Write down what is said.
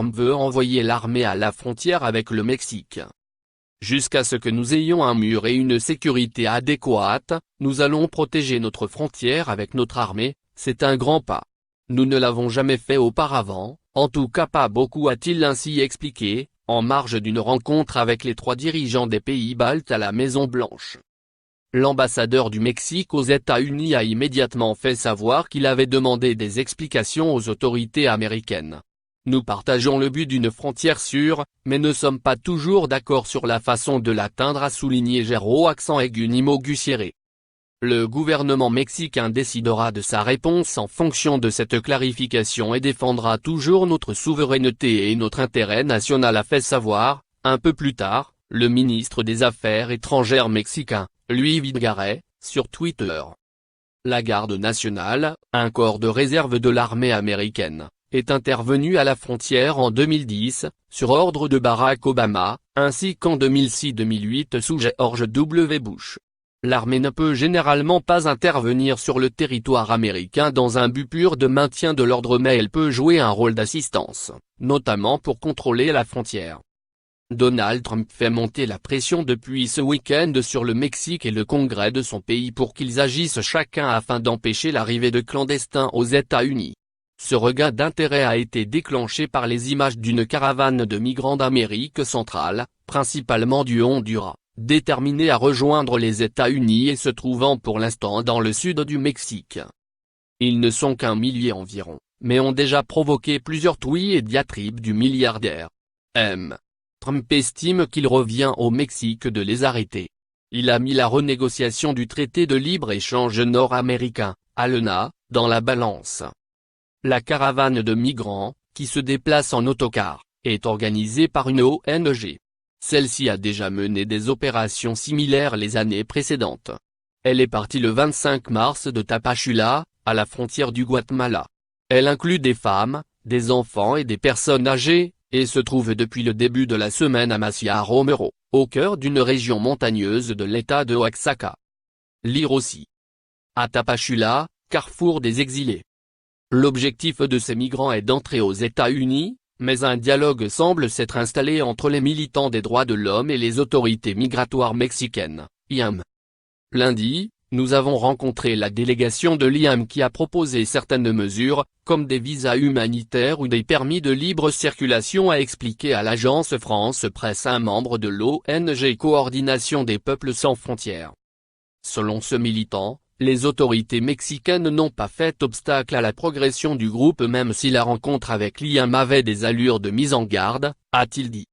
Trump veut envoyer l'armée à la frontière avec le Mexique. Jusqu'à ce que nous ayons un mur et une sécurité adéquate, nous allons protéger notre frontière avec notre armée, c'est un grand pas. Nous ne l'avons jamais fait auparavant, en tout cas pas beaucoup, a-t-il ainsi expliqué, en marge d'une rencontre avec les 3 dirigeants des pays baltes à la Maison-Blanche. L'ambassadeur du Mexique aux États-Unis a immédiatement fait savoir qu'il avait demandé des explications aux autorités américaines. Nous partageons le but d'une frontière sûre, mais ne sommes pas toujours d'accord sur la façon de l'atteindre, a souligné Jairo accent aigu Nimo Gutiérrez. Le gouvernement mexicain décidera de sa réponse en fonction de cette clarification et défendra toujours notre souveraineté et notre intérêt national, a fait savoir, un peu plus tard, le ministre des Affaires étrangères mexicain, Luis Videgaray, sur Twitter. La Garde nationale, un corps de réserve de l'armée américaine, est intervenue à la frontière en 2010, sur ordre de Barack Obama, ainsi qu'en 2006-2008 sous George W. Bush. L'armée ne peut généralement pas intervenir sur le territoire américain dans un but pur de maintien de l'ordre, mais elle peut jouer un rôle d'assistance, notamment pour contrôler la frontière. Donald Trump fait monter la pression depuis ce week-end sur le Mexique et le Congrès de son pays pour qu'ils agissent chacun afin d'empêcher l'arrivée de clandestins aux États-Unis. Ce regain d'intérêt a été déclenché par les images d'une caravane de migrants d'Amérique centrale, principalement du Honduras, déterminés à rejoindre les États-Unis et se trouvant pour l'instant dans le sud du Mexique. Ils ne sont qu'un millier environ, mais ont déjà provoqué plusieurs tweets et diatribes du milliardaire. Trump estime qu'il revient au Mexique de les arrêter. Il a mis la renégociation du traité de libre-échange nord-américain, ALENA, dans la balance. La caravane de migrants, qui se déplace en autocar, est organisée par une ONG. Celle-ci a déjà mené des opérations similaires les années précédentes. Elle est partie le 25 mars de Tapachula, à la frontière du Guatemala. Elle inclut des femmes, des enfants et des personnes âgées, et se trouve depuis le début de la semaine à Macia Romero, au cœur d'une région montagneuse de l'État de Oaxaca. Lire aussi. À Tapachula, carrefour des exilés. L'objectif de ces migrants est d'entrer aux États-Unis, mais un dialogue semble s'être installé entre les militants des droits de l'homme et les autorités migratoires mexicaines, IAM. Lundi, nous avons rencontré la délégation de l'IAM qui a proposé certaines mesures, comme des visas humanitaires ou des permis de libre circulation, a expliqué à l'agence France Presse un membre de l'ONG Coordination des Peuples sans frontières. Selon ce militant, les autorités mexicaines n'ont pas fait obstacle à la progression du groupe même si la rencontre avec l'IAM avait des allures de mise en garde, a-t-il dit.